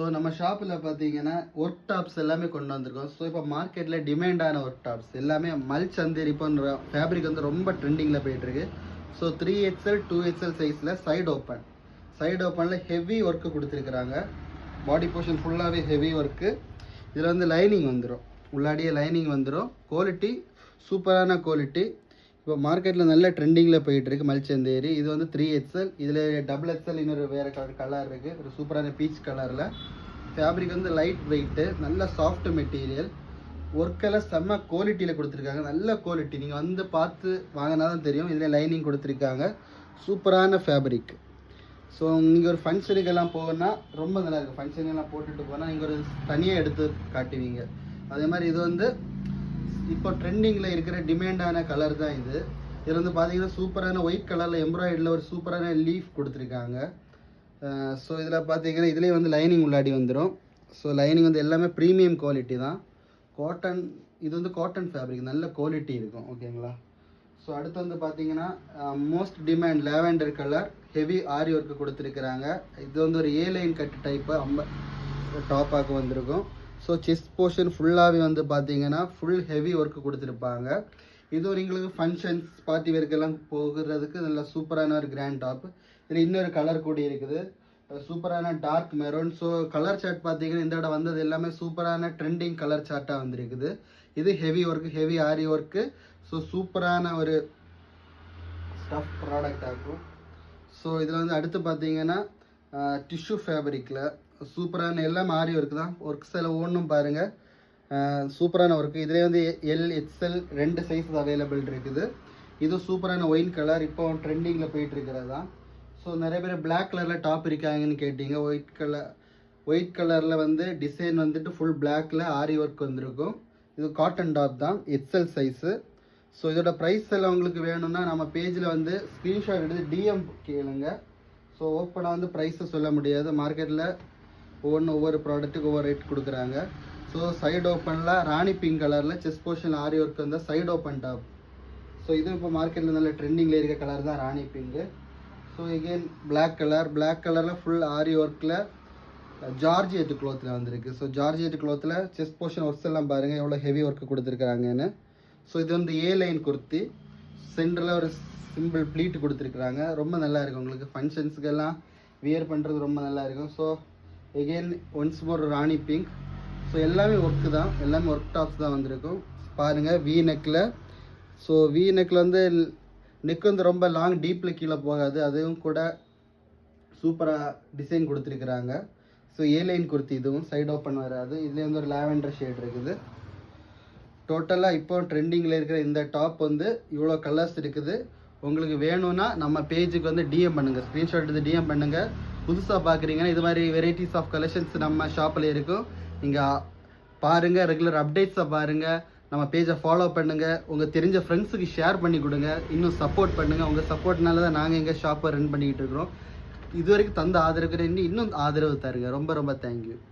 So நம்ம ஷாப்பில் பார்த்தீங்கன்னா ஒர்க் டாப்ஸ் எல்லாமே கொண்டு வந்திருக்கோம். ஸோ இப்போ மார்க்கெட்டில் டிமாண்டான ஒர்க் டாப்ஸ் எல்லாமே மல்சந்தேரி போன்ற ஃபேப்ரிக் வந்து ரொம்ப ட்ரெண்டிங்கில் போயிட்டுருக்கு. ஸோ 3XL 2XL சைஸில் சைடு ஓப்பனில் ஹெவி ஒர்க்கு கொடுத்துருக்குறாங்க. பாடி போர்ஷன் ஃபுல்லாகவே ஹெவி ஒர்க்கு. இதில் வந்து லைனிங் வந்துடும், உள்ளாடியே லைனிங் வந்துடும். குவாலிட்டி சூப்பரான குவாலிட்டி. இப்போ மார்க்கெட்டில் நல்ல ட்ரெண்டிங்கில் போயிட்டுருக்கு மல்சந்தேரி. இது வந்து 3XL. இதில் XXL இன்னொரு வேறு கலர் இருக்குது, ஒரு சூப்பரான பீச் கலரில். ஃபேப்ரிக் வந்து லைட் வெயிட்டு, நல்ல சாஃப்ட் மெட்டீரியல். ஒர்க்கெல்லாம் செம்ம குவாலிட்டியில் கொடுத்துருக்காங்க, நல்ல குவாலிட்டி. நீங்கள் வந்து பார்த்து வாங்கினா தான் தெரியும். இதில் லைனிங் கொடுத்துருக்காங்க, சூப்பரான ஃபேப்ரிக். ஸோ நீங்கள் ஒரு ஃபங்க்ஷனுக்கெல்லாம் போகணுன்னா ரொம்ப நல்லாயிருக்கும். ஃபங்க்ஷனுக்கெல்லாம் போட்டுட்டு போனால் நீங்கள் ஒரு தனியாக எடுத்து காட்டுவீங்க. அதே மாதிரி இது வந்து இப்போ ட்ரெண்டிங்கில் இருக்கிற டிமாண்டான கலர் தான் இது. இதில் வந்து பார்த்தீங்கன்னா சூப்பரான ஒயிட் கலரில் எம்ப்ராய்டரியில் ஒரு சூப்பரான லீஃப் கொடுத்துருக்காங்க. ஸோ இதில் பார்த்தீங்கன்னா இதுலேயே வந்து லைனிங் உள்ளாடி வந்துடும். ஸோ லைனிங் வந்து எல்லாமே ப்ரீமியம் குவாலிட்டி தான். காட்டன், இது வந்து காட்டன் ஃபேப்ரிக், நல்ல குவாலிட்டி இருக்கும். ஓகேங்களா? ஸோ அடுத்து வந்து பார்த்தீங்கன்னா most demand lavender colour heavy aari work கொடுத்துருக்குறாங்க. இது வந்து ஒரு லைன் கட் டைப்பு டாப்பாக்கு வந்திருக்கும். ஸோ செஸ்ட் போர்ஷன் ஃபுல்லாகவே வந்து பார்த்தீங்கன்னா ஃபுல் ஹெவி ஒர்க்கு கொடுத்துருப்பாங்க. இது ஒரு எங்களுக்கு ஃபங்க்ஷன்ஸ் பார்ட்டி வேர்க்கெல்லாம் போகிறதுக்கு நல்ல சூப்பரான ஒரு கிராண்ட் டாப். இதில் இன்னொரு கலர் கூடி இருக்குது, சூப்பரான dark maroon. So colour chart பார்த்தீங்கன்னா இந்த இடம் வந்தது எல்லாமே சூப்பரான ட்ரெண்டிங் கலர் சார்ட்டாக வந்திருக்குது. இது heavy work, heavy aari work. So சூப்பரான ஒரு ஸ்டஃப் ப்ராடக்ட் ஆகும். ஸோ இதில் வந்து அடுத்து பார்த்தீங்கன்னா டிஷ்யூ ஃபேப்ரிக்கில் சூப்பரான எல்லாம் ஆரி ஒர்க்கு தான். ஒர்க்ஸ் எல்லாம் ஒன்றும் பாருங்கள், சூப்பரான ஒர்க்கு. இதிலே வந்து XL 2 சைஸ் அவைலபிள் இருக்குது. இது சூப்பரான ஒயின் கலர், இப்போ ட்ரெண்டிங்கில் போயிட்டுருக்கிறது தான். ஸோ நிறைய பேர் பிளாக் கலரில் டாப் இருக்காங்கன்னு கேட்டிங்க. ஒயிட் கலரில் வந்து டிசைன் வந்துட்டு ஃபுல் பிளாக்கில் ஆரி ஒர்க் வந்திருக்கும். இது காட்டன் டாப் தான், XL சைஸு. ஸோ இதோட ப்ரைஸ் எல்லாம் உங்களுக்கு வேணும்னா நம்ம பேஜில் வந்து ஸ்க்ரீன்ஷாட் எடுத்து DM கேளுங்க. ஸோ ஓப்பனாக வந்து ப்ரைஸை சொல்ல முடியாது, மார்க்கெட்டில் ஒவ்வொரு ப்ராடக்ட்டுக்கு ஒவ்வொரு ரேட் கொடுக்குறாங்க. ஸோ சைடு ஓப்பனில் ராணி பிங்க் கலரில் செஸ்ட் போர்ஷன் ஆரி ஒர்க் வந்து சைடு ஓப்பன் டாப். ஸோ இது இப்போ மார்க்கெட்டில் நல்ல ட்ரெண்டிங்கில் இருக்க கலர் தான் ராணி பிங்கு. ஸோ எகெயின் பிளாக் கலரில் ஃபுல் ஆரி ஒர்க்கில் ஜார்ஜியட் க்ளோத்தில் வந்திருக்கு. ஸோ ஜார்ஜியட் க்ளோத்தில் செஸ்ட் போர்ஷன் ஒர்க்ஸ் எல்லாம் பாருங்கள் எவ்வளோ ஹெவி ஒர்க்கு கொடுத்துருக்குறாங்கன்னு. ஸோ இது வந்து லைன் குர்த்தி, சென்டரில் ஒரு சிம்பிள் ப்ளீட் கொடுத்துருக்குறாங்க. ரொம்ப நல்லா இருக்கும், உங்களுக்கு ஃபங்க்ஷன்ஸுக்கெல்லாம் வியர் பண்ணுறது ரொம்ப நல்லா இருக்கும். ஸோ எகெயின் ஒன்ஸ் மோர் ராணி பிங்க். ஸோ எல்லாமே ஒர்க்கு தான், எல்லாமே ஒர்க் டாப்ஸ் தான் வந்திருக்கும். பாருங்கள் வி நெக்கில். ஸோ வி நெக்கில் வந்து நெக் வந்து ரொம்ப லாங் டீப்பில் கீழே போகாது, அதுவும் கூட சூப்பராக டிசைன் கொடுத்துருக்குறாங்க. ஸோ லைன் குர்த்தி, இதுவும் சைடு ஓப்பன் வராது. இதுலேயே வந்து ஒரு லாவெண்டர் ஷேட் இருக்குது. டோட்டலாக இப்போ ட்ரெண்டிங்கில் இருக்கிற இந்த டாப் வந்து இவ்வளோ கலர்ஸ் இருக்குது. உங்களுக்கு வேணும்னா நம்ம பேஜுக்கு வந்து DM பண்ணுங்கள், ஸ்க்ரீன்ஷாட் எடுத்து DM பண்ணுங்கள். புதுசாக பார்க்குறீங்கன்னா இது மாதிரி வெரைட்டிஸ் ஆஃப் கலெக்ஷன்ஸ் நம்ம ஷாப்பில் இருக்கும். நீங்கள் பாருங்கள், ரெகுலர் அப்டேட்ஸை பாருங்கள், நம்ம பேஜை ஃபாலோ பண்ணுங்கள், உங்கள் தெரிஞ்ச ஃப்ரெண்ட்ஸுக்கு ஷேர் பண்ணி கொடுங்க, இன்னும் சப்போர்ட் பண்ணுங்கள். உங்கள் சப்போர்ட்னால தான் நாங்கள் எங்கள் ஷாப்பை ரன் பண்ணிக்கிட்டு இருக்கிறோம். இது வரைக்கும் தந்த ஆதரவுக்கு இன்னும் ஆதரவு தருங்க. ரொம்ப ரொம்ப தேங்க்யூ.